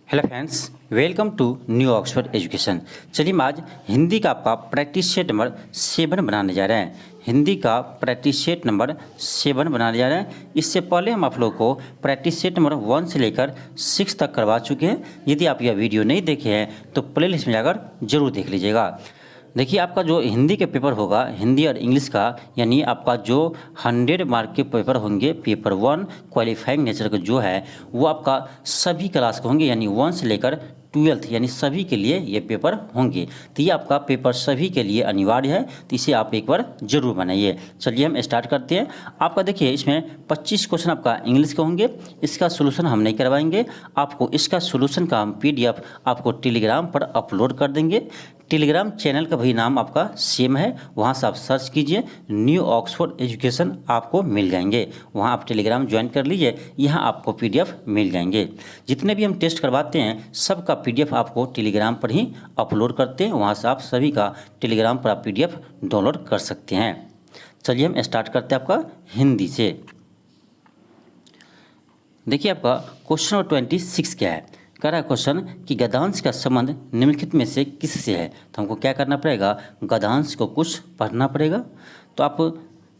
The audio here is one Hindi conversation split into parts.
Hello friends, welcome to new Oxford education. चलिए हम आज हिंदी का आपका प्रैक्टिस सेट नंबर 7 बनाने जा रहे हैं। हिंदी का प्रैक्टिस सेट नंबर 7 बनाने जा रहे हैं। इससे पहले हम आप लोग को प्रैक्टिस सेट नंबर 1 से लेकर 6 तक करवा चुके हैं। यदि आप यह वीडियो नहीं देखे हैं तो प्लेलिस्ट में जाकर जरूर देख लीजिएगा। देखिए, आपका जो हिंदी के पेपर होगा, हिंदी और इंग्लिश का, यानी आपका जो 100 मार्क के पेपर होंगे, पेपर 1 क्वालिफाइंग नेचर का जो है वो आपका सभी क्लास के होंगे, यानी 1 से लेकर 12th यानी सभी के लिए ये पेपर होंगे। तो ये आपका पेपर सभी के लिए अनिवार्य है, तो इसे आप एक बार जरूर बनाइए। चलिए हम स्टार्ट करते हैं। आपका देखिए, इसमें 25 क्वेश्चन आपका इंग्लिश के होंगे। इसका सोल्यूशन हम नहीं करवाएंगे, आपको इसका सोल्यूशन का हम PDF आपको टेलीग्राम पर अपलोड कर देंगे। टेलीग्राम चैनल का भी नाम आपका सेम है, वहाँ से आप सर्च कीजिए, न्यू ऑक्सफोर्ड एजुकेशन आपको मिल जाएंगे। वहाँ आप टेलीग्राम ज्वाइन कर लीजिए, यहाँ आपको PDF मिल जाएंगे। जितने भी हम टेस्ट करवाते हैं सबका PDF आपको टेलीग्राम पर ही अपलोड करते हैं, वहाँ से आप सभी का टेलीग्राम पर आप PDF डाउनलोड कर सकते हैं। चलिए हम स्टार्ट करते हैं आपका हिंदी से। देखिए, आपका क्वेश्चन नंबर 26 क्या है। कह रहा है क्वेश्चन कि गद्यांश का संबंध निम्नलिखित में से किससे है। तो हमको क्या करना पड़ेगा, गद्यांश को कुछ पढ़ना पड़ेगा। तो आप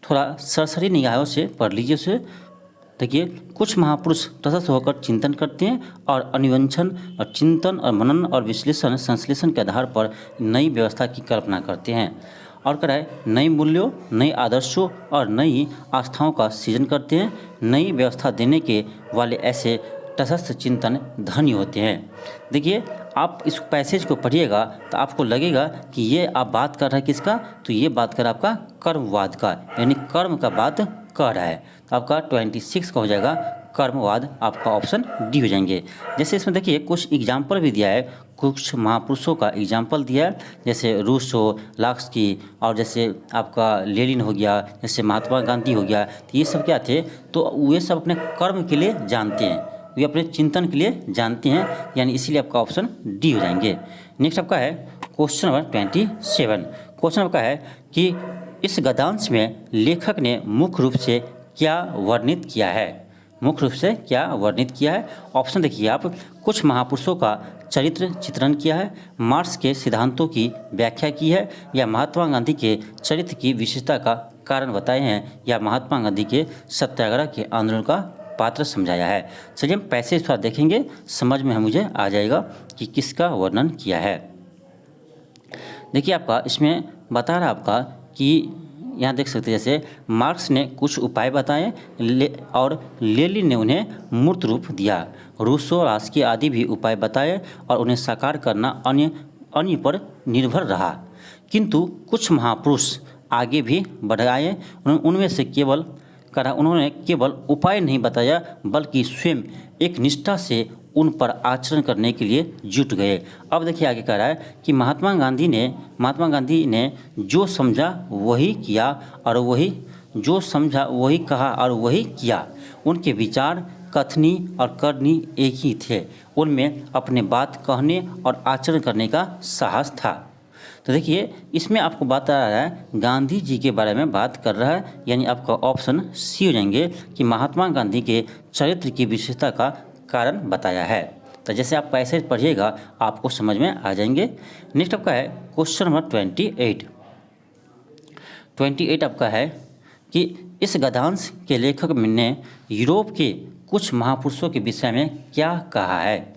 थोड़ा सरसरी निगाहों से पढ़ लीजिए उसे। देखिए, कुछ महापुरुष तटस्थ होकर चिंतन करते हैं और अनुवंशन और चिंतन और मनन और विश्लेषण संश्लेषण के आधार पर नई व्यवस्था की कल्पना करते हैं। और कह रहा है नई मूल्यों, नई आदर्शों और नई आस्थाओं का सृजन करते हैं। नई व्यवस्था देने के वाले ऐसे तटस्थ चिंतन धन्य होते हैं। देखिए, आप इस पैसेज को पढ़िएगा तो आपको लगेगा कि ये आप बात कर रहे हैं किसका, तो ये बात कर आपका कर्मवाद का, यानी कर्म का बात कर रहा है। तो आपका 26 का हो जाएगा कर्मवाद, आपका ऑप्शन डी हो जाएंगे। जैसे इसमें देखिए कुछ एग्जाम्पल भी दिया है, कुछ महापुरुषों का एग्जाम्पल दिया है, जैसे रूसो, लास्की और जैसे आपका लेनिन हो गया, जैसे महात्मा गांधी हो गया। तो ये सब क्या थे, तो वे सब अपने कर्म के लिए जानते हैं, वे अपने चिंतन के लिए जानते हैं, यानी इसीलिए आपका ऑप्शन डी हो जाएंगे। नेक्स्ट आपका है क्वेश्चन नंबर 27। क्वेश्चन आपका है कि इस गद्यांश में लेखक ने मुख्य रूप से क्या वर्णित किया है। मुख्य रूप से क्या वर्णित किया है। ऑप्शन देखिए आप, कुछ महापुरुषों का चरित्र चित्रण किया है, मार्क्स के सिद्धांतों की व्याख्या की है, या महात्मा गांधी के चरित्र की विशेषता का कारण बताए हैं, या महात्मा गांधी के सत्याग्रह के आंदोलन का पात्र समझाया है। चलिए हम पैसेज थोड़ा देखेंगे, समझ में मुझे आ जाएगा कि किसका वर्णन किया है। देखिए, आपका इसमें बता रहा आपका कि यहाँ देख सकते हैं, जैसे मार्क्स ने कुछ उपाय बताए और लेनिन ने उन्हें मूर्त रूप दिया। रूसो, लास्की आदि भी उपाय बताए और उन्हें साकार करना अन्य पर निर्भर रहा। किंतु कुछ महापुरुष आगे भी बढ़ाए, उनमें से उन्होंने केवल उपाय नहीं बताया बल्कि स्वयं एक निष्ठा से उन पर आचरण करने के लिए जुट गए। अब देखिए आगे कह रहा है कि महात्मा गांधी ने जो समझा वही किया और जो समझा वही कहा और वही किया। उनके विचार, कथनी और करनी एक ही थे। उनमें अपने बात कहने और आचरण करने का साहस था। तो देखिए, इसमें आपको बता रहा है गांधी जी के बारे में बात कर रहा है, यानी आपका ऑप्शन सी हो जाएंगे कि महात्मा गांधी के चरित्र की विशेषता का कारण बताया है। तो जैसे आप पैसेज पढ़िएगा आपको समझ में आ जाएंगे। नेक्स्ट आपका है क्वेश्चन नंबर 28 आपका है कि इस गद्यांश के लेखक ने यूरोप के कुछ महापुरुषों के विषय में क्या कहा है।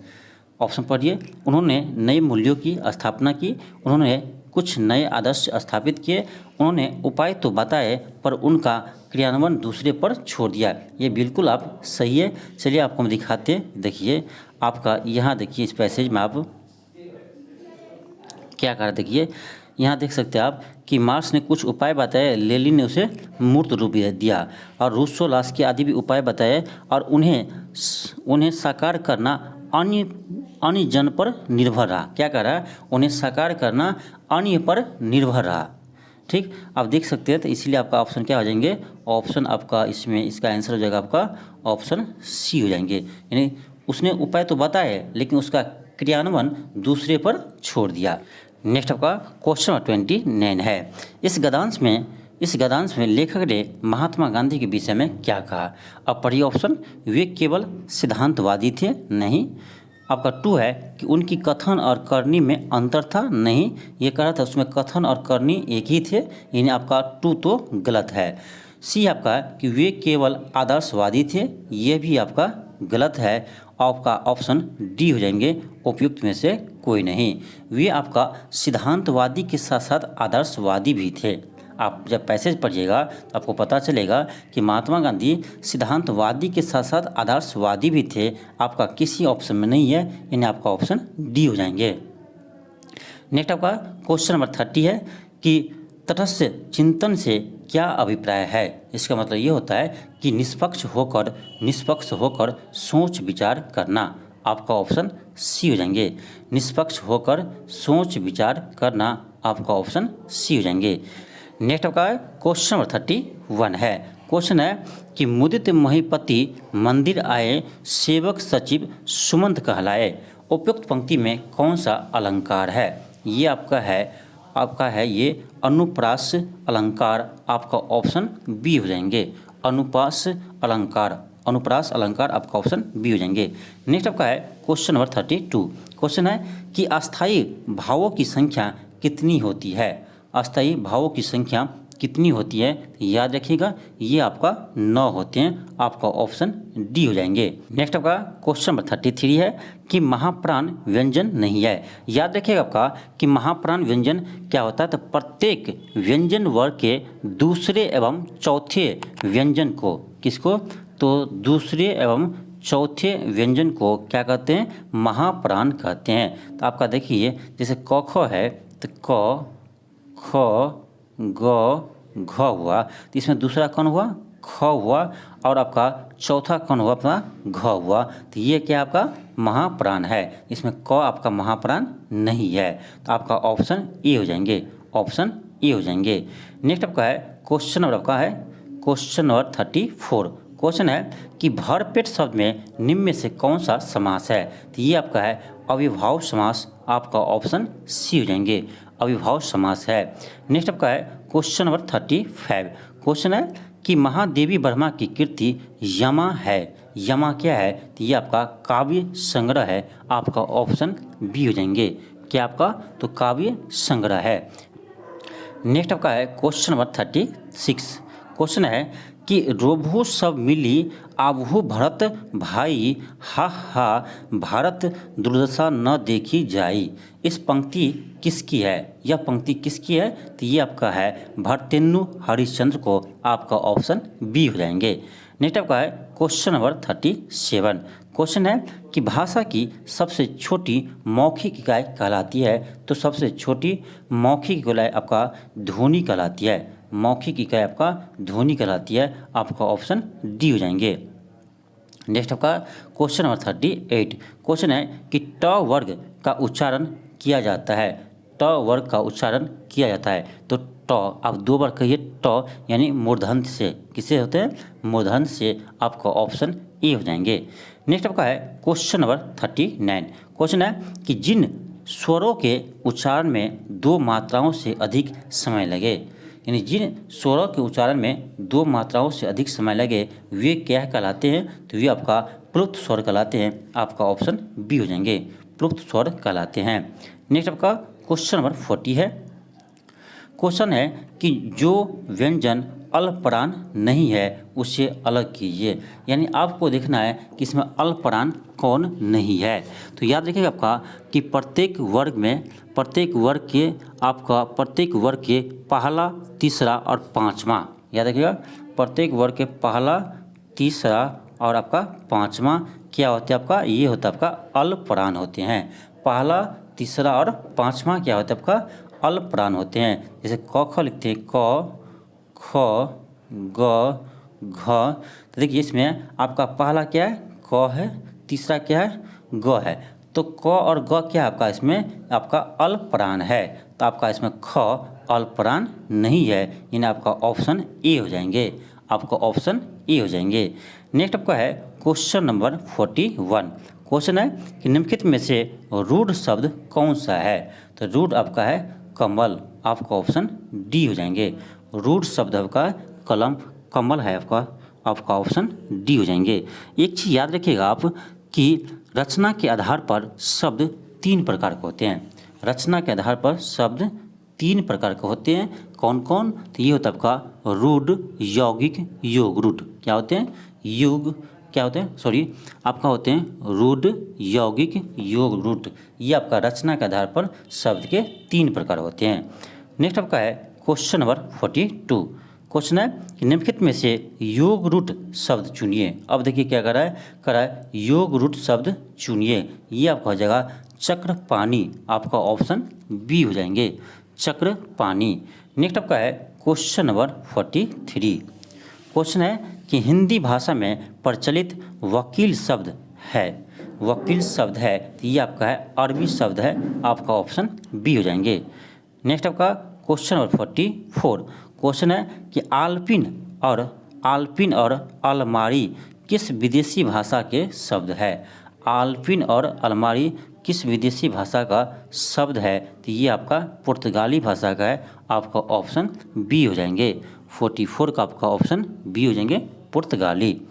ऑप्शन पढ़िए। उन्होंने नए मूल्यों की स्थापना की, उन्होंने कुछ नए आदर्श स्थापित किए, उन्होंने उपाय तो बताए पर उनका क्रियान्वयन दूसरे पर छोड़ दिया। ये बिल्कुल आप सही है। चलिए आपको हम दिखाते हैं। देखिए आपका यहाँ देखिए इस पैसेज में आप क्या कहा, देखिए यहाँ देख सकते हैं आप कि मार्क्स ने कुछ उपाय बताए, लेनिन ने उसे मूर्त रूप दिया, और रूसो, लास्की आदि भी उपाय बताए और उन्हें साकार करना अन्य जन पर निर्भर रहा। क्या कह रहा है, उन्हें साकार करना अन्य पर निर्भर रहा। ठीक, आप देख सकते हैं। तो इसीलिए आपका ऑप्शन क्या हो जाएंगे, ऑप्शन आपका इसमें इसका आंसर हो जाएगा आपका ऑप्शन सी हो जाएंगे। यानी उसने उपाय तो बताए लेकिन उसका क्रियान्वयन दूसरे पर छोड़ दिया। नेक्स्ट आपका क्वेश्चन 29 है। इस गद्यांश में लेखक ने महात्मा गांधी के विषय में क्या कहा। अब पढ़िए ऑप्शन। वे केवल सिद्धांतवादी थे नहीं, आपका 2 है कि उनकी कथन और करनी में अंतर था, नहीं, ये कह रहा था उसमें कथन और करनी एक ही थे, यानी आपका 2 तो गलत है। सी आपका कि वे केवल आदर्शवादी थे, ये भी आपका गलत है। आपका ऑप्शन डी हो जाएंगे उपयुक्त में से कोई नहीं। वे आपका सिद्धांतवादी के साथ साथ आदर्शवादी भी थे। आप जब पैसेज पढ़िएगा तो आपको पता चलेगा कि महात्मा गांधी सिद्धांतवादी के साथ साथ आदर्शवादी भी थे। आपका किसी ऑप्शन में नहीं है, यानी आपका ऑप्शन डी हो जाएंगे। नेक्स्ट आपका क्वेश्चन नंबर 30 है कि तटस्थ चिंतन से क्या अभिप्राय है। इसका मतलब ये होता है कि निष्पक्ष होकर सोच विचार करना। आपका ऑप्शन सी हो जाएंगे, निष्पक्ष होकर सोच विचार करना। आपका ऑप्शन सी हो जाएंगे। नेक्स्ट आपका क्वेश्चन नंबर 31 है। क्वेश्चन है कि मुदित महीपति मंदिर आए, सेवक सचिव सुमंत कहलाए। उपयुक्त पंक्ति में कौन सा अलंकार है। ये आपका है ये अनुप्रास अलंकार। आपका ऑप्शन बी हो जाएंगे, अनुप्रास अलंकार आपका ऑप्शन बी हो जाएंगे। नेक्स्ट आपका है क्वेश्चन नंबर 32। क्वेश्चन है कि अस्थायी भावों की संख्या कितनी होती है। अस्थायी भावों की संख्या कितनी होती है, याद रखिएगा ये आपका 9 होते हैं। आपका ऑप्शन डी हो जाएंगे। नेक्स्ट आपका क्वेश्चन नंबर 33 है कि महाप्राण व्यंजन नहीं है। याद रखिएगा आपका कि महाप्राण व्यंजन क्या होता है, तो प्रत्येक व्यंजन वर्ग के दूसरे एवं चौथे व्यंजन को, किसको, तो दूसरे एवं चौथे व्यंजन को क्या कहते हैं, महाप्राण कहते हैं। तो आपका देखिए जैसे क ख है तो क ख ग घ हुआ, तो इसमें दूसरा कौन हुआ, ख हुआ, और आपका चौथा कौन हुआ, अपना घ हुआ। तो ये क्या आपका महाप्राण है, इसमें क आपका महाप्राण नहीं है। तो आपका ऑप्शन ए हो जाएंगे, ऑप्शन ए हो जाएंगे। नेक्स्ट आपका है क्वेश्चन नंबर 34। क्वेश्चन है कि भरपेट शब्द में निम्न में से कौन सा समास है। तो ये आपका है अविभाव समास। आपका ऑप्शन सी हो जाएंगे, अविभाव समास है। नेक्स्ट आपका है क्वेश्चन नंबर 35। क्वेश्चन है कि महादेवी वर्मा की कृति यमा है। यमा क्या है, तो ये आपका काव्य संग्रह है। आपका ऑप्शन बी हो जाएंगे, क्या आपका, तो काव्य संग्रह है। नेक्स्ट आपका है क्वेश्चन नंबर 36। क्वेश्चन है कि रोभु सब मिली आबहु भरत भाई, हा हा भारत दुर्दशा न देखी जाई। इस पंक्ति किसकी है, यह पंक्ति किसकी है, तो ये आपका है भरतेन्दु हरिश्चंद्र को। आपका ऑप्शन बी हो जाएंगे। नेक्स्ट आपका है क्वेश्चन नंबर 37। क्वेश्चन है कि भाषा की सबसे छोटी मौखिक इकाई कहलाती है। तो सबसे छोटी मौखिक इकाई आपका ध्वनि कहलाती है, मौखिक इकाई आपका ध्वनि कहलाती है। आपका ऑप्शन डी हो जाएंगे। नेक्स्ट आपका क्वेश्चन नंबर 38। क्वेश्चन है कि ट वर्ग का उच्चारण किया जाता है। ट वर्ग का उच्चारण किया जाता है, तो ट आप 2 बार कहिए ट, यानी मूर्धन्य से, किससे होते हैं, मूर्धन्य से। आपका ऑप्शन ए हो जाएंगे। नेक्स्ट आपका है क्वेश्चन नंबर 39। क्वेश्चन है कि जिन स्वरों के उच्चारण में 2 मात्राओं से अधिक समय लगे, यानी जिन स्वरों के उच्चारण में 2 मात्राओं से अधिक समय लगे, वे क्या कहलाते हैं, तो वे आपका प्लुप्त स्वर कहलाते हैं। आपका ऑप्शन बी हो जाएंगे, प्लुप्त स्वर कहलाते हैं। नेक्स्ट आपका क्वेश्चन नंबर 40 है। क्वेश्चन है कि जो व्यंजन अल्पप्राण नहीं है उसे अलग कीजिए। यानी आपको देखना है कि इसमें अल्पप्राण कौन नहीं है। तो याद रखिएगा आपका कि प्रत्येक वर्ग के पहला, तीसरा और पांचवा, याद रखिएगा प्रत्येक वर्ग के पहला, तीसरा और आपका पांचवा क्या होते हैं, आपका ये होता है आपका अल्पप्राण होते हैं। पहला, तीसरा और पांचवा क्या होता है, आपका अल्पप्राण होते हैं। जैसे क ख लिखते हैं, क ख ग घ, तो देखिए इसमें आपका पहला क्या है, क है, तीसरा क्या है, ग है। तो क और ग क्या है आपका, इसमें आपका अल्पप्राण है। तो आपका इसमें ख अल्पप्राण नहीं है, यानी आपका ऑप्शन ए हो जाएंगे। आपका ऑप्शन ए हो जाएंगे। नेक्स्ट आपका है क्वेश्चन नंबर 41। क्वेश्चन है कि निम्नलिखित में से रूढ़ शब्द कौन सा है। तो रूढ़ आपका है कमल। आपका ऑप्शन डी हो जाएंगे। रूढ़ शब्द आपका कमल है, आपका ऑप्शन डी हो जाएंगे। एक चीज़ याद रखिएगा आप कि रचना के आधार पर शब्द 3 प्रकार के होते हैं। रचना के आधार पर शब्द 3 प्रकार के होते हैं। कौन कौन? तो ये होता है आपका रूढ़, यौगिक, योग रूढ़। क्या होते हैं? युग क्या होते हैं? सॉरी, आपका होते हैं रूढ़, यौगिक, योग रूढ़। ये आपका रचना के आधार पर शब्द के 3 प्रकार होते हैं। नेक्स्ट आपका है क्वेश्चन नंबर 42। क्वेश्चन है कि निम्नलिखित में से योग रूट शब्द चुनिए। अब देखिए क्या कर रहा है योग रूट शब्द चुनिए। ये आपका हो जाएगा चक्र पानी, आपका ऑप्शन बी हो जाएंगे, चक्र पानी। नेक्स्ट आपका है क्वेश्चन नंबर 43। क्वेश्चन है कि हिंदी भाषा में प्रचलित वकील शब्द है, वकील शब्द है, तो ये आपका है अरबी शब्द है, आपका ऑप्शन बी हो जाएंगे। नेक्स्ट आपका क्वेश्चन नंबर 44। क्वेश्चन है कि आल्पिन और अलमारी किस विदेशी भाषा के शब्द है? आल्पिन और अलमारी किस विदेशी भाषा का शब्द है? तो ये आपका पुर्तगाली भाषा का है, आपका ऑप्शन बी हो जाएंगे। 44 का आपका ऑप्शन बी हो जाएंगे, पुर्तगाली।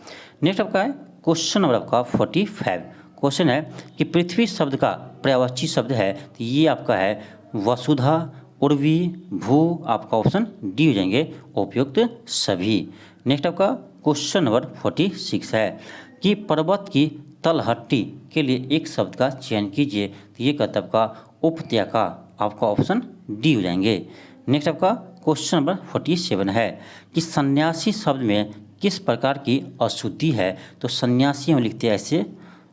नेक्स्ट आपका है क्वेश्चन नंबर आपका 45। क्वेश्चन है कि पृथ्वी शब्द का पर्यायवाची शब्द है, तो ये आपका है वसुधा, उर्वी, भू, आपका ऑप्शन डी हो जाएंगे, उपयुक्त सभी। नेक्स्ट आपका क्वेश्चन नंबर 46 है कि पर्वत की तलहटी के लिए एक शब्द का चयन कीजिए, तो ये कहता है आपका उपत्यका, आपका ऑप्शन डी हो जाएंगे। नेक्स्ट आपका क्वेश्चन नंबर 47 है कि सन्यासी शब्द में किस प्रकार की अशुद्धि है? तो सन्यासी हम लिखते हैं ऐसे,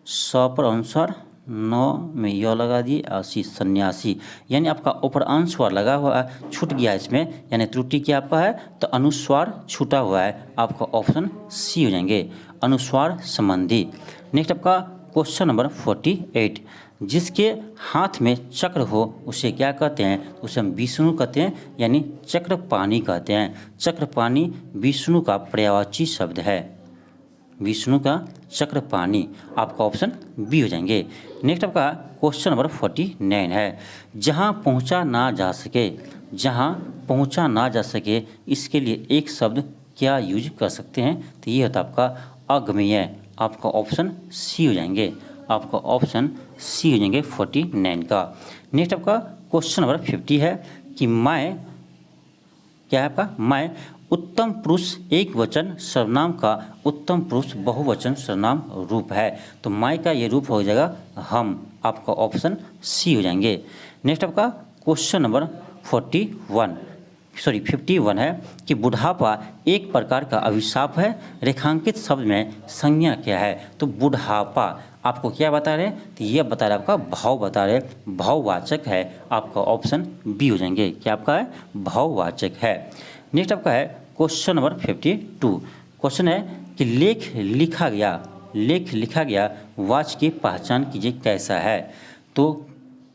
स पर अनुस्वार, 9 में य लगा दिए, 80 सन्यासी, यानी आपका ऊपर अनुस्वार लगा हुआ है, छूट गया इसमें, यानी त्रुटि क्या आपका है? तो अनुस्वार छूटा हुआ है, आपका ऑप्शन सी हो जाएंगे, अनुस्वार संबंधी। नेक्स्ट आपका क्वेश्चन नंबर 48। जिसके हाथ में चक्र हो उसे क्या कहते हैं? उसे हम विष्णु कहते हैं, यानी चक्रपाणी कहते हैं। चक्रपाणी विष्णु का पर्यायवाची शब्द है, विष्णु का चक्रपाणी, आपका ऑप्शन बी हो जाएंगे। नेक्स्ट आपका क्वेश्चन नंबर 49 है जहां पहुंचा ना जा सके, जहां पहुंचा ना जा सके, इसके लिए एक शब्द क्या यूज कर सकते हैं? तो ये होता है आपका अगम्य, आपका ऑप्शन सी हो जाएंगे, आपका ऑप्शन सी हो जाएंगे 49 का। नेक्स्ट आपका क्वेश्चन नंबर 50 है कि मैं क्या है आपका? मैं उत्तम पुरुष एक वचन सर्वनाम का उत्तम पुरुष बहुवचन सर्वनाम रूप है, तो मैं का ये रूप हो जाएगा हम, आपका ऑप्शन सी हो जाएंगे। नेक्स्ट आपका क्वेश्चन नंबर 51 है कि बुढ़ापा एक प्रकार का अभिशाप है, रेखांकित शब्द में संज्ञा क्या है? तो बुढ़ापा आपको क्या बता रहे हैं? तो ये बता रहे आपका भाव बता रहे, भाववाचक है, आपका ऑप्शन बी हो जाएंगे, क्या आपका है? भाववाचक है। नेक्स्ट आपका है क्वेश्चन नंबर 52। क्वेश्चन है कि लेख लिखा गया वाच की पहचान कीजिए कैसा है? तो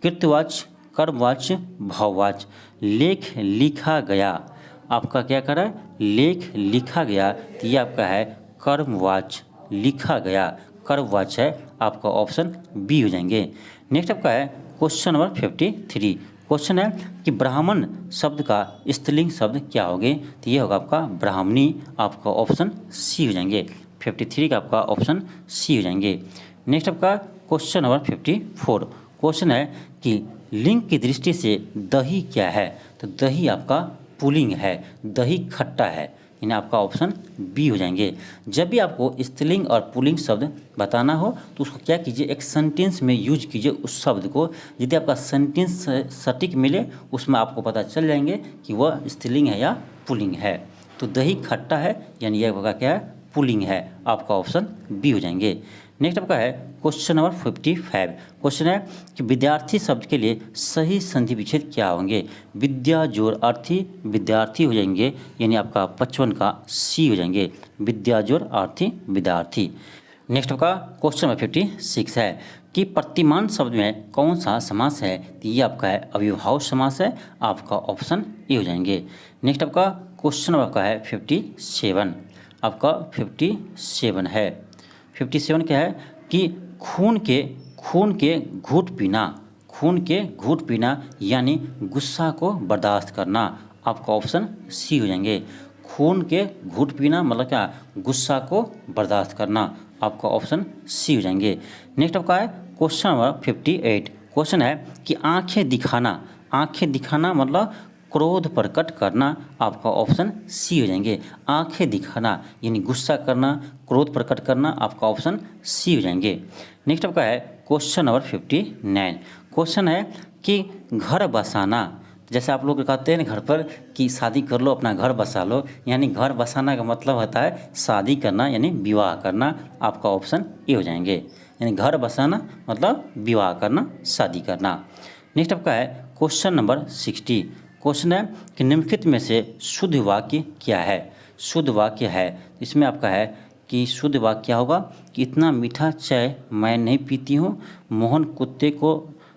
कृतवाच, कर्मवाच, भाववाच। लेख लिखा गया, आपका क्या कर रहा है? लेख लिखा गया, तो ये आपका है कर्मवाच, लिखा गया कर्मवाच है, आपका ऑप्शन बी हो जाएंगे। नेक्स्ट आपका है क्वेश्चन नंबर 53। क्वेश्चन है कि ब्राह्मण शब्द का स्त्रीलिंग शब्द क्या होंगे? तो ये होगा आपका ब्राह्मणी, आपका ऑप्शन सी हो जाएंगे, 53 का आपका ऑप्शन सी हो जाएंगे। नेक्स्ट आपका क्वेश्चन नंबर 54। क्वेश्चन है कि लिंग की दृष्टि से दही क्या है? तो दही आपका पुल्लिंग है, दही खट्टा है, यानी आपका ऑप्शन बी हो जाएंगे। जब भी आपको स्त्रीलिंग और पुल्लिंग शब्द बताना हो तो उसको क्या कीजिए, एक सेंटेंस में यूज कीजिए उस शब्द को। यदि आपका सेंटेंस सटीक मिले उसमें आपको पता चल जाएंगे कि वह स्त्रीलिंग है या पुल्लिंग है। तो दही खट्टा है, यानी यह होगा क्या है? पुल्लिंग है, आपका ऑप्शन बी हो जाएंगे। नेक्स्ट आपका है क्वेश्चन नंबर 55। क्वेश्चन है कि विद्यार्थी शब्द के लिए सही संधि विच्छेद क्या होंगे? विद्या जोड़ अर्थी, विद्यार्थी हो जाएंगे, यानी आपका 55 का सी हो जाएंगे, विद्या जोड़ अर्थी विद्यार्थी। नेक्स्ट आपका क्वेश्चन नंबर 56 है कि प्रतिमान शब्द में कौन सा समास है? तो ये आपका है अविभाव समास है, आपका ऑप्शन ए हो जाएंगे। नेक्स्ट आपका क्वेश्चन नंबर आपका है 57, आपका 57 है। 57 क्या है कि खून के घूंट पीना, यानी गुस्सा को बर्दाश्त करना, आपका ऑप्शन सी हो जाएंगे। खून के घूंट पीना मतलब क्या? गुस्सा को बर्दाश्त करना, आपका ऑप्शन सी हो जाएंगे। नेक्स्ट आपका है क्वेश्चन नंबर 58। क्वेश्चन है कि आंखें दिखाना मतलब क्रोध प्रकट करना, आपका ऑप्शन सी हो जाएंगे। आंखें दिखाना यानी गुस्सा करना, क्रोध प्रकट करना, आपका ऑप्शन सी हो जाएंगे। नेक्स्ट आपका है क्वेश्चन नंबर 59। क्वेश्चन है कि घर बसाना, जैसे आप लोग कहते हैं ना घर पर कि शादी कर लो, अपना घर बसा लो, यानी घर बसाना का मतलब होता है शादी करना यानी विवाह करना, आपका ऑप्शन ए हो जाएंगे। यानी घर बसाना मतलब विवाह करना, शादी करना। नेक्स्ट आपका है क्वेश्चन नंबर 60। क्वेश्चन है कि निम्नलिखित में से शुद्ध वाक्य क्या है। शुद्ध वाक्य है इसमें आपका है कि शुद्ध वाक्य क्या होगा कि इतना मीठा चाय मैं नहीं पीती हूँ, मोहन कुत्ते को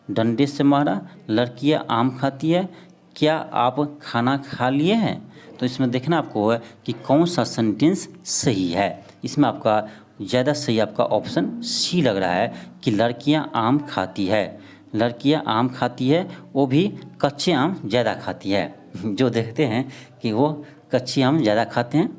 डंडे से मारा, लड़कियाँ आम खाती है, क्या आप खाना खा लिए हैं। तो इसमें देखना आपको है कि कौन सा सेंटेंस सही है। इसमें आपका ज़्यादा सही आपका ऑप्शन सी लग रहा है कि लड़कियां आम खाती है। लड़कियां आम खाती है, वो भी कच्चे आम ज़्यादा खाती है। जो देखते हैं कि वो कच्चे आम ज़्यादा खाते हैं,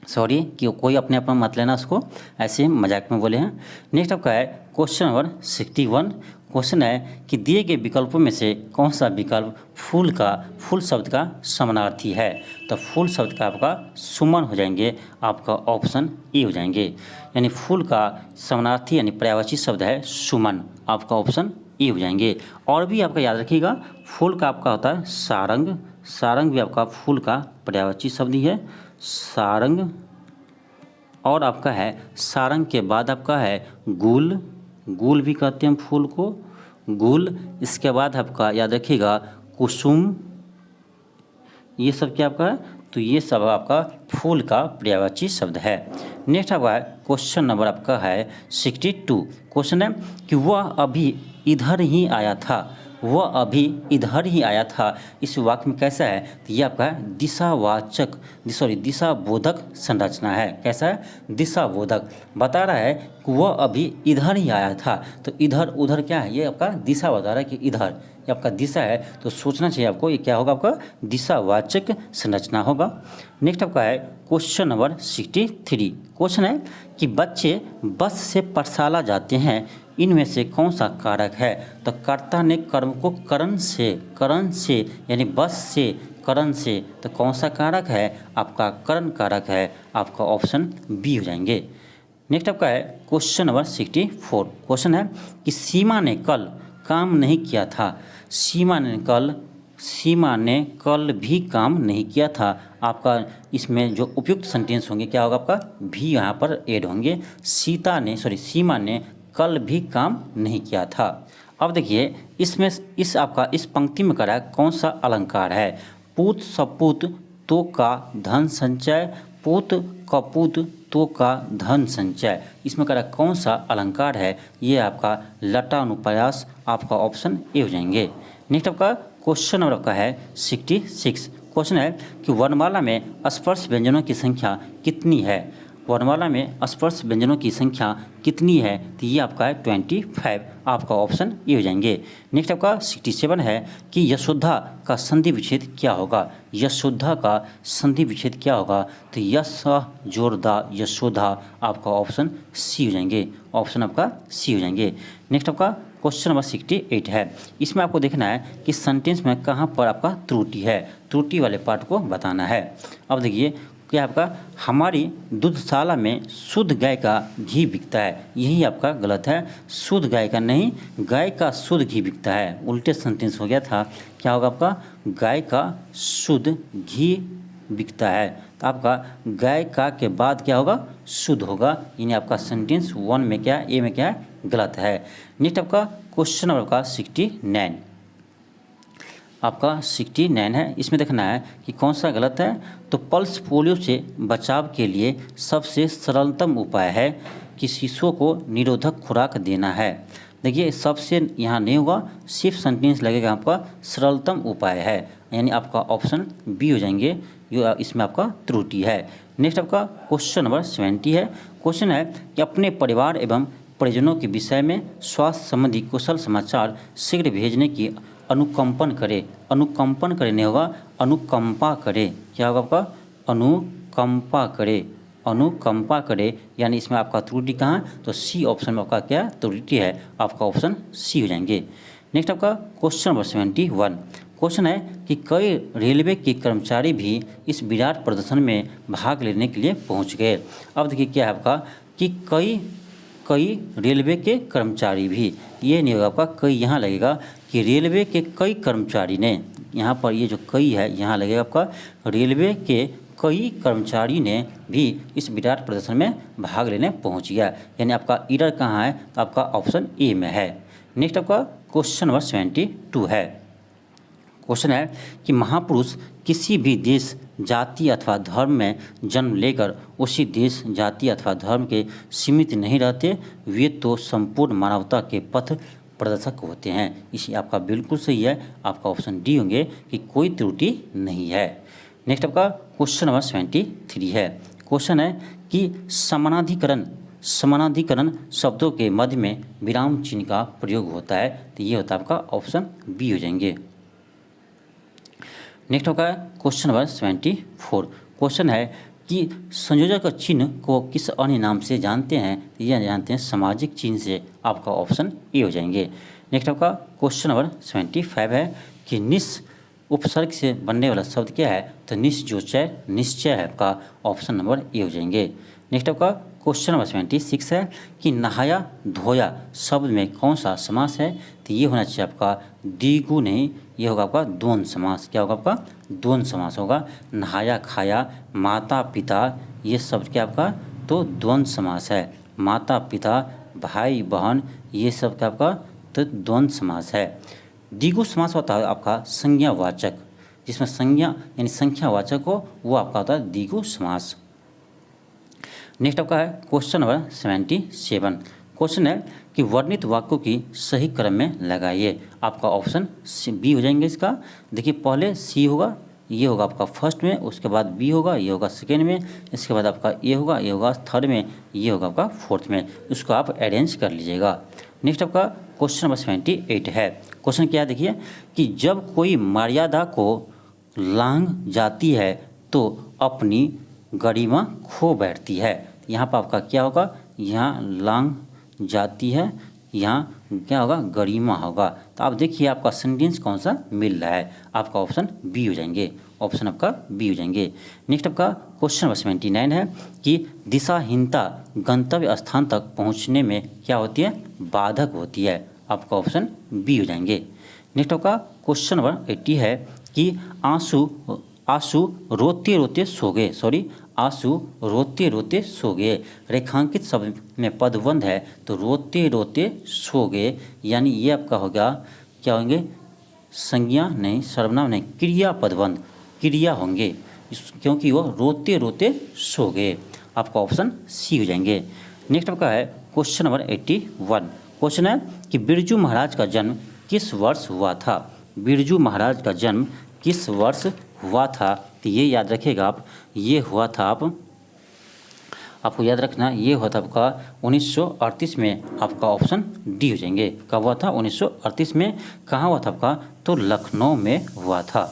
सॉरी कि कोई अपने अपना मत लेना उसको, ऐसे मजाक में बोले हैं। नेक्स्ट आपका है क्वेश्चन नंबर 61। क्वेश्चन है कि दिए गए विकल्पों में से कौन सा विकल्प फूल शब्द का समानार्थी है। तो फूल शब्द का आपका सुमन हो जाएंगे, आपका ऑप्शन ए हो जाएंगे। यानी फूल का समानार्थी यानी पर्यायवाची शब्द है सुमन, आपका ऑप्शन ए हो जाएंगे। और भी आपका याद रखिएगा फूल का आपका होता है सारंग, सारंग भी आपका फूल का पर्यायवाची शब्द ही है, सारंग। और आपका है सारंग के बाद आपका है गुल, गुल भी कहते हैं फूल को, गुल। इसके बाद आपका याद रखिएगा कुसुम, ये सब क्या आपका है, तो ये सब आपका फूल का पर्यायवाची शब्द है। नेक्स्ट आपका क्वेश्चन नंबर आपका है 62। क्वेश्चन है कि वह अभी इधर ही आया था, वह अभी इधर ही आया था, इस वाक्य में कैसा है, तो ये आपका दिशावाचक दिशाबोधक संरचना है। कैसा है, दिशाबोधक। बता रहा है कि वह अभी इधर ही आया था, तो इधर उधर क्या है, ये आपका दिशा बता रहा है कि इधर ये आपका दिशा है, तो सोचना चाहिए आपको ये क्या होगा, आपका दिशावाचक संरचना होगा। नेक्स्ट आपका है क्वेश्चन नंबर 63। क्वेश्चन है कि बच्चे बस से पाठशाला जाते हैं, इनमें से कौन सा कारक है। तो कर्ता ने कर्म को करण से यानी बस से करण से, तो कौन सा कारक है, आपका करण कारक है, आपका ऑप्शन बी हो जाएंगे। नेक्स्ट आपका है क्वेश्चन नंबर 64। क्वेश्चन है कि सीमा ने कल काम नहीं किया था, सीमा ने कल भी काम नहीं किया था। आपका इसमें जो उपयुक्त सेंटेंस होंगे क्या होगा, आपका भी यहाँ पर ऐड होंगे। सीमा ने कल भी काम नहीं किया था। अब देखिए इसमें इस पंक्ति में करा कौन सा अलंकार है। पूत सपूत तो का धन संचय, पूत कपूत तो का धन संचय, इसमें करा कौन सा अलंकार है, ये आपका लटा अनुप्रास, आपका ऑप्शन ए हो जाएंगे। नेक्स्ट आपका क्वेश्चन नंबर आपका है 66। क्वेश्चन है कि वर्णमाला में स्पर्श व्यंजनों की संख्या कितनी है। वर्णमाला में स्पर्श व्यंजनों की संख्या कितनी है, तो ये आपका है 25, आपका ऑप्शन ये हो जाएंगे। नेक्स्ट आपका 67 है कि यशोधा का संधि विच्छेद क्या होगा। यशोधा का संधि विच्छेद क्या होगा, तो यश जोरदा यशोधा, आपका ऑप्शन सी हो जाएंगे, ऑप्शन आपका सी हो जाएंगे। नेक्स्ट आपका क्वेश्चन नंबर 68 है। इसमें आपको देखना है कि सेंटेंस में कहाँ पर आपका त्रुटि है, त्रुटि वाले पार्ट को बताना है। अब देखिए क्या आपका हमारी दूधशाला में शुद्ध गाय का घी बिकता है, यही आपका गलत है। शुद्ध गाय का नहीं, गाय का शुद्ध घी बिकता है, उल्टे सेंटेंस हो गया था। क्या होगा आपका गाय का शुद्ध घी बिकता है, तो आपका गाय का के बाद क्या होगा शुद्ध होगा, यानी आपका सेंटेंस 1 में क्या ए में क्या है गलत है। नेक्स्ट आपका क्वेश्चन नंबर आपका 69, आपका 69 है। इसमें देखना है कि कौन सा गलत है। तो पल्स पोलियो से बचाव के लिए सबसे सरलतम उपाय है कि शिशुओं को निरोधक खुराक देना है। देखिए सबसे यहाँ नहीं होगा, सिर्फ सेंटेंस लगेगा आपका सरलतम उपाय है, यानी आपका ऑप्शन बी हो जाएंगे, जो इसमें आपका त्रुटि है। नेक्स्ट आपका क्वेश्चन नंबर 70 है। क्वेश्चन है कि अपने परिवार एवं परिजनों के विषय में स्वास्थ्य संबंधी कुशल समाचार शीघ्र भेजने की अनुकंपन करे, अनुकंपन करे नहीं होगा, अनुकंपा करे। क्या होगा आपका अनुकंपा करे, अनुकंपा करे, यानी इसमें आपका त्रुटि कहाँ है, तो सी ऑप्शन में आपका क्या त्रुटि है, आपका ऑप्शन सी हो जाएंगे। नेक्स्ट आपका क्वेश्चन नंबर 71 क्वेश्चन है कि कई रेलवे के कर्मचारी भी इस विराट प्रदर्शन में भाग लेने के लिए पहुंच गए। अब देखिए क्या है आपका कि कई रेलवे के कर्मचारी भी, ये नहीं होगा आपका कई, यहाँ लगेगा कि रेलवे के कई कर्मचारी ने, यहाँ पर ये जो कई है यहाँ लगेगा आपका रेलवे के कई कर्मचारी ने भी इस विराट प्रदर्शन में भाग लेने पहुंच गया, यानी आपका एरर कहाँ है, तो आपका ऑप्शन ए में है। नेक्स्ट आपका क्वेश्चन नंबर 72 है। क्वेश्चन है कि महापुरुष किसी भी देश, जाति अथवा धर्म में जन्म लेकर उसी देश, जाति अथवा धर्म के सीमित नहीं रहते, वे तो संपूर्ण मानवता के पथ प्रदर्शक होते हैं। इसी आपका बिल्कुल सही है, आपका ऑप्शन डी होंगे कि कोई त्रुटि नहीं है। नेक्स्ट आपका क्वेश्चन नंबर 73 है। क्वेश्चन है कि समानाधिकरण शब्दों के मध्य में विराम चिन्ह का प्रयोग होता है, तो ये होता है आपका ऑप्शन बी हो जाएंगे। नेक्स्ट होगा क्वेश्चन नंबर 74। क्वेश्चन है कि संयोजक चिन्ह को किस अन्य नाम से जानते हैं, तो यह जानते हैं सामाजिक चिन्ह से, आपका ऑप्शन ए हो जाएंगे। नेक्स्ट आपका क्वेश्चन नंबर 75 है कि निस उपसर्ग से बनने वाला शब्द क्या है, तो निश्चय है, आपका ऑप्शन नंबर ए हो जाएंगे। नेक्स्ट आपका क्वेश्चन नंबर 76 है कि नहाया धोया शब्द में कौन सा समास है, तो ये होना चाहिए आपका द्विगु नहीं, ये होगा आपका द्वंद्व समास। क्या होगा आपका द्वंद्व समास होगा। नहाया खाया, माता पिता, ये शब्द क्या आपका तो द्वंद्व समास है। माता पिता, भाई बहन, ये सब क्या आपका तो द्वंद्व समास है। द्विगु समास होता है आपका संज्ञावाचक, जिसमें संज्ञा यानी संख्यावाचक हो, वो आपका होता है द्विगु समास। नेक्स्ट आपका है क्वेश्चन नंबर 77। क्वेश्चन है कि वर्णित वाक्यों की सही क्रम में लगाइए, आपका ऑप्शन बी हो जाएंगे। इसका देखिए पहले सी होगा, ये होगा आपका फर्स्ट में, उसके बाद बी होगा, ये होगा सेकेंड में, इसके बाद आपका ए होगा, ये होगा थर्ड में, ये होगा आपका फोर्थ में। उसको आप अरेंज कर लीजिएगा। नेक्स्ट आपका क्वेश्चन नंबर 78 है। क्वेश्चन क्या है देखिए कि जब कोई मर्यादा को लांघ जाती है तो अपनी गरिमा खो बैठती है। यहाँ पर आपका क्या होगा, यहाँ लांघ जाती है, यहाँ क्या होगा गरिमा होगा। तो आप देखिए आपका सेंटेंस कौन सा मिल रहा है, आपका ऑप्शन बी हो जाएंगे, ऑप्शन आपका बी हो जाएंगे। नेक्स्ट आपका क्वेश्चन नंबर 79 है कि दिशाहीनता गंतव्य स्थान तक पहुँचने में क्या होती है, बाधक होती है, आपका ऑप्शन बी हो जाएंगे। नेक्स्ट आपका क्वेश्चन नंबर 80 है कि आंसू रोते रोते सो गए, आंसू रोते रोते सो गए। रेखांकित शब्द में पदबंध है, तो रोते रोते सो गए, यानी ये आपका होगा क्या होंगे, संज्ञा नहीं, सर्वनाम नहीं, क्रिया पदबंध, क्रिया होंगे, क्योंकि वो रोते रोते सो गए, आपका ऑप्शन सी हो जाएंगे। नेक्स्ट आपका है क्वेश्चन नंबर 81। क्वेश्चन है कि बिरजू महाराज का जन्म किस वर्ष हुआ था, बिरजू महाराज का जन्म किस वर्ष हुआ था, तो ये याद रखिएगा आप, ये हुआ था आपको याद रखना, ये हुआ था आपका 1938 में, आपका ऑप्शन डी हो जाएंगे। कब हुआ था, 1938 में। कहाँ हुआ था आपका, तो लखनऊ में हुआ था,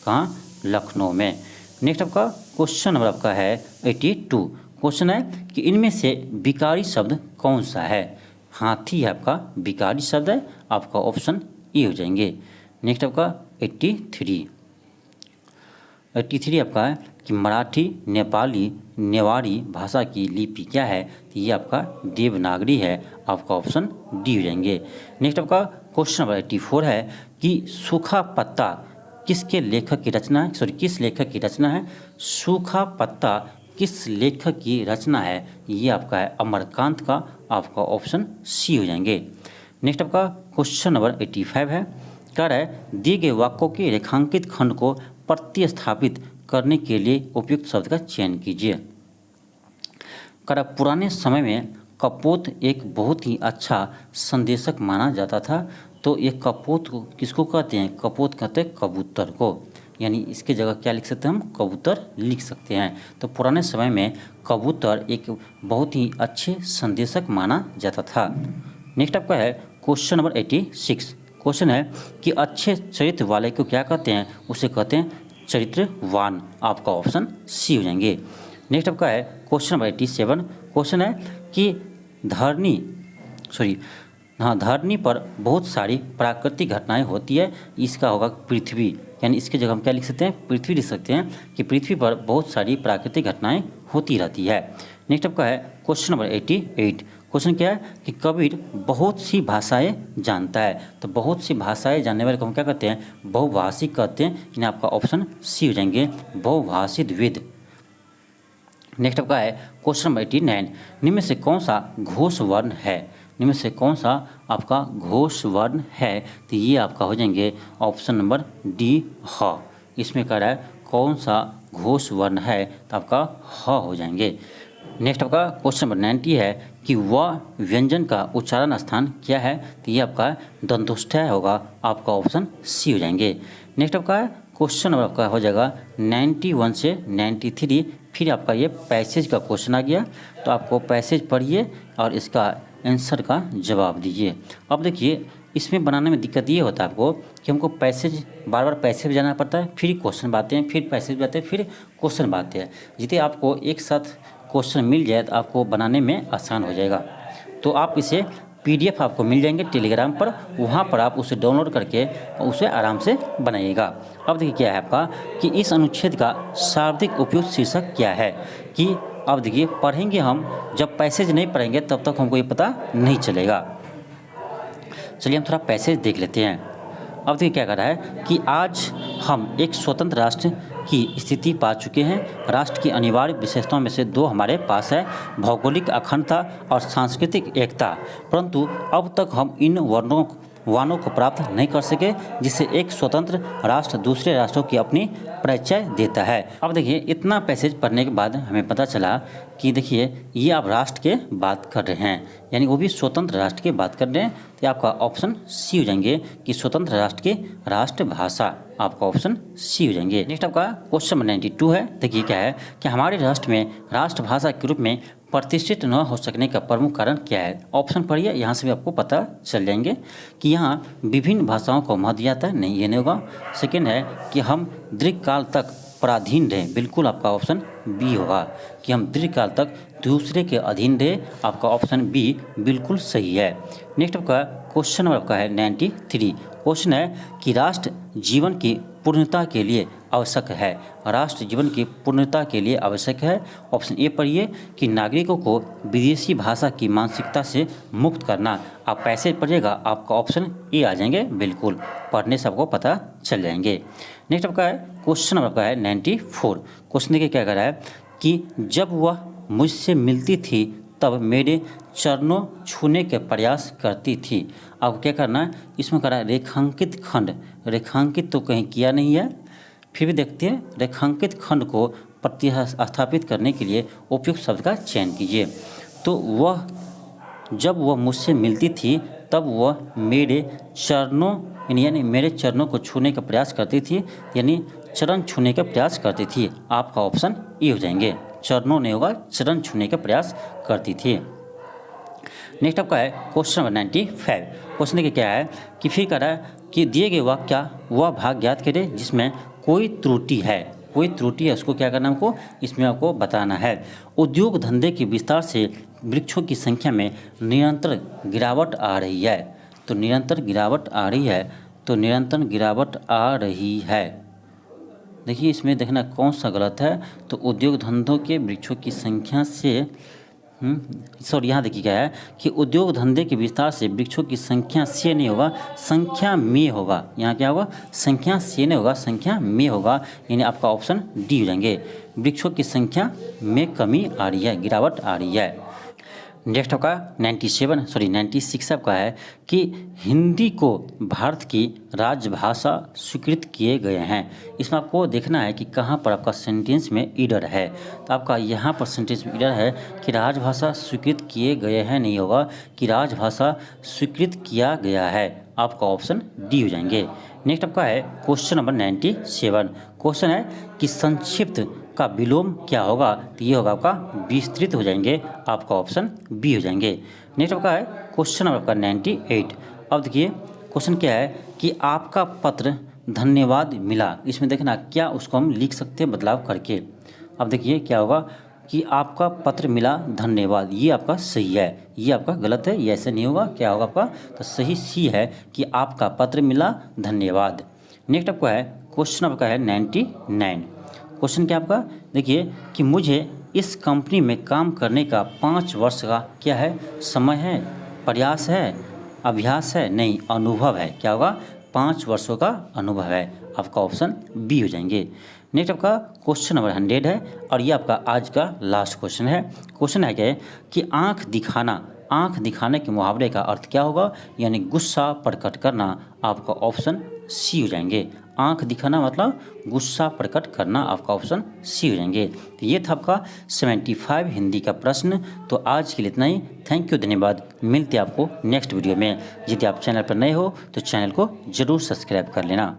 कहाँ, लखनऊ में। नेक्स्ट आपका क्वेश्चन नंबर आपका है 82। क्वेश्चन है कि इनमें से विकारी शब्द कौन सा है, हाथी है आपका विकारी शब्द है, आपका ऑप्शन ए हो जाएंगे। नेक्स्ट आपका 83 आपका है कि मराठी, नेपाली, नेवारी भाषा की लिपि क्या है, तो ये आपका देवनागरी है, आपका ऑप्शन डी हो जाएंगे। नेक्स्ट आपका क्वेश्चन नंबर 84 है कि सूखा पत्ता किसके लेखक की रचना है, किस लेखक की रचना है, सूखा पत्ता किस लेखक की रचना है, ये आपका है अमरकांत का, आपका ऑप्शन सी हो जाएंगे। नेक्स्ट आपका क्वेश्चन नंबर 85 है, कह रहा है दिए गए वाक्यों के रेखांकित खंड को प्रतिस्थापित करने के लिए उपयुक्त शब्द का चयन कीजिए। करा पुराने समय में कपोत एक बहुत ही अच्छा संदेशक माना जाता था, तो ये कपोत को किसको कहते हैं, कपोत कहते हैं कबूतर को, यानी इसके जगह क्या लिख सकते हैं हम, कबूतर लिख सकते हैं। तो पुराने समय में कबूतर एक बहुत ही अच्छे संदेशक माना जाता था। नेक्स्ट आपका है क्वेश्चन नंबर 86। क्वेश्चन है कि अच्छे चरित्र वाले को क्या कहते हैं, उसे कहते हैं चरित्रवान, आपका ऑप्शन सी हो जाएंगे। नेक्स्ट आपका है क्वेश्चन नंबर 87। क्वेश्चन है कि धरनी पर बहुत सारी प्राकृतिक घटनाएं होती है, इसका होगा पृथ्वी, यानी इसके जगह हम क्या लिख सकते हैं, पृथ्वी लिख सकते हैं कि पृथ्वी पर बहुत सारी प्राकृतिक घटनाएं होती रहती है। नेक्स्ट आपका है क्वेश्चन नंबर 88। क्वेश्चन क्या है कि कबीर बहुत सी भाषाएं जानता है। तो बहुत सी भाषाएं जानने वाले को हम क्या कहते हैं, बहुभाषिक कहते हैं, यानी आपका ऑप्शन सी हो जाएंगे, बहुभाषित विद। नेक्स्ट आपका है क्वेश्चन नंबर 89। निम्न में से कौन सा घोष वर्ण है, निम्न में से कौन सा आपका घोष वर्ण है, तो ये आपका हो जाएंगे ऑप्शन नंबर डी ह। इसमें कह रहा है कौन सा घोष वर्ण है, तो आपका ह हो जाएंगे। नेक्स्ट आपका क्वेश्चन नंबर 90 है कि वह व्यंजन का उच्चारण स्थान क्या है, तो ये आपका दंतोष्ठ्य होगा, आपका ऑप्शन सी हो जाएंगे। नेक्स्ट आपका क्वेश्चन नंबर आपका हो जाएगा 91 से 93। फिर आपका ये पैसेज का क्वेश्चन आ गया, तो आपको पैसेज पढ़िए और इसका आंसर का जवाब दीजिए। अब देखिए इसमें बनाने में दिक्कत ये होता है आपको कि हमको पैसेज बार बार पैसेज जाना पड़ता है, फिर क्वेश्चन बातें हैं, फिर पैसेज बातें हैं, फिर क्वेश्चन बातें हैं। जितने आपको एक साथ क्वेश्चन मिल जाए तो आपको बनाने में आसान हो जाएगा। तो आप इसे PDF आपको मिल जाएंगे टेलीग्राम पर, वहाँ पर आप उसे डाउनलोड करके उसे आराम से बनाइएगा। अब देखिए क्या है आपका कि इस अनुच्छेद का शाब्दिक उपयुक्त शीर्षक क्या है, कि अब देखिए पढ़ेंगे हम, जब पैसेज नहीं पढ़ेंगे तब तक हमको ये पता नहीं चलेगा। चलिए हम थोड़ा पैसेज देख लेते हैं। अब देखिए क्या कर रहा है कि आज हम एक स्वतंत्र राष्ट्र की स्थिति पा चुके हैं। राष्ट्र की अनिवार्य विशेषताओं में से दो हमारे पास है, भौगोलिक अखंडता और सांस्कृतिक एकता, परंतु अब तक हम इन वानों को प्राप्त नहीं कर सके जिससे एक स्वतंत्र राष्ट्र दूसरे राष्ट्रों की अपनी परिचय देता है। अब देखिए इतना पैसेज पढ़ने के बाद हमें पता चला कि देखिए ये आप राष्ट्र के बात कर रहे हैं, यानी वो भी स्वतंत्र राष्ट्र की बात कर रहे हैं, तो आपका ऑप्शन सी हो जाएंगे कि स्वतंत्र राष्ट्र की राष्ट्रभाषा, आपका ऑप्शन सी हो जाएंगे। नेक्स्ट आपका क्वेश्चन नंबर 92 है। देखिए क्या है कि हमारे राष्ट्र में राष्ट्रभाषा के रूप में प्रतिष्ठित न हो सकने का प्रमुख कारण क्या है। ऑप्शन पढ़िए, यहाँ से भी आपको पता चल जाएंगे कि यहाँ विभिन्न भाषाओं को महत्व दिया जाता है, नहीं ये नहीं होगा। सेकेंड है कि हम दीर्घकाल तक पराधीन रहे, बिल्कुल आपका ऑप्शन बी होगा कि हम दीर्घकाल तक दूसरे के अधीन रहे, आपका ऑप्शन बी बिल्कुल सही है। नेक्स्ट आपका क्वेश्चन नंबर आपका है 93। क्वेश्चन है कि राष्ट्र जीवन की पूर्णता के लिए आवश्यक है, राष्ट्र जीवन की पूर्णता के लिए आवश्यक है। ऑप्शन ए पढ़िए कि नागरिकों को विदेशी भाषा की मानसिकता से मुक्त करना। आप पैसे पढ़िएगा, आपका ऑप्शन ए आ जाएंगे, बिल्कुल पढ़ने से आपको पता चल जाएंगे। नेक्स्ट आपका है क्वेश्चन नंबर आपका है 94। क्वेश्चन देखिए क्या कर रहा है कि जब वह मुझसे मिलती थी तब मेरे चरणों छूने के प्रयास करती थी। आपको क्या करना है, इसमें करा रेखांकित खंड, रेखांकित तो कहीं किया नहीं है, फिर भी देखते हैं रेखांकित खंड को प्रतिस्थापित करने के लिए उपयुक्त शब्द का चयन कीजिए। तो वह जब वह मुझसे मिलती थी तब वह मेरे चरणों यानी मेरे चरणों को छूने का प्रयास करती थी, यानी चरण छूने का प्रयास करती थी। आपका ऑप्शन ए हो जाएंगे, चरणों नहीं होगा, चरण छूने का प्रयास करती थी। नेक्स्ट आपका है क्वेश्चन नंबर 95। क्वेश्चन देखिए क्या है कि फिर कह रहा है कि दिए गए वाक्य वह भाग ज्ञात करें जिसमें कोई त्रुटि है, कोई त्रुटि है उसको क्या करना हमको, इसमें आपको बताना है। उद्योग धंधे के विस्तार से वृक्षों की संख्या में निरंतर गिरावट आ रही है। तो निरंतर गिरावट आ रही है, तो निरंतर गिरावट आ रही है। देखिए इसमें देखना कौन सा गलत है, तो उद्योग धंधों के वृक्षों की संख्या से सॉरी यहाँ देखिए क्या है कि उद्योग धंधे के विस्तार से वृक्षों की संख्या से नहीं होगा, संख्या में होगा। यहाँ क्या होगा, संख्या से नहीं होगा, संख्या में होगा, यानी आपका ऑप्शन डी हो जाएंगे, वृक्षों की संख्या में कमी आ रही है, गिरावट आ रही है। नेक्स्ट आपका 96 आपका है कि हिंदी को भारत की राजभाषा स्वीकृत किए गए हैं। इसमें आपको देखना है कि कहाँ पर आपका सेंटेंस में ईडर है, तो आपका यहाँ पर सेंटेंस में ईडर है कि राजभाषा स्वीकृत किए गए हैं, नहीं होगा कि राजभाषा स्वीकृत किया गया है, आपका ऑप्शन डी हो जाएंगे। नेक्स्ट आपका है क्वेश्चन नंबर 97। क्वेश्चन है कि संक्षिप्त का विलोम क्या होगा, तो ये होगा आपका विस्तृत हो जाएंगे, आपका ऑप्शन बी हो जाएंगे। नेक्स्ट आपका है क्वेश्चन नंबर आपका 98। अब देखिए क्वेश्चन क्या है कि आपका पत्र धन्यवाद मिला। इसमें देखना क्या उसको हम लिख सकते हैं बदलाव करके। अब देखिए क्या होगा कि आपका पत्र मिला धन्यवाद, ये आपका सही है, ये आपका गलत है, ये ऐसे नहीं होगा। क्या होगा आपका? तो सही सी है कि आपका पत्र मिला धन्यवाद। नेक्स्ट आपका है क्वेश्चन आपका है 99। क्वेश्चन क्या आपका? देखिए कि मुझे इस कंपनी में काम करने का 5 वर्ष का क्या है? समय है, प्रयास है, अभ्यास है, नहीं अनुभव है। क्या होगा? 5 वर्षों का अनुभव है। आपका ऑप्शन बी हो जाएंगे। नेक्स्ट आपका क्वेश्चन नंबर 100 है और ये आपका आज का लास्ट क्वेश्चन है। क्वेश्चन है क्या कि आंख दिखाने के मुहावरे का अर्थ क्या होगा? यानी गुस्सा प्रकट करना। आपका ऑप्शन सी हो जाएंगे। आंख दिखाना मतलब गुस्सा प्रकट करना। आपका ऑप्शन सी हो जाएंगे। तो ये था आपका 75 हिंदी का प्रश्न। तो आज के लिए इतना ही। थैंक यू, धन्यवाद। मिलते हैं आपको नेक्स्ट वीडियो में। यदि आप चैनल पर नए हो तो चैनल को जरूर सब्सक्राइब कर लेना।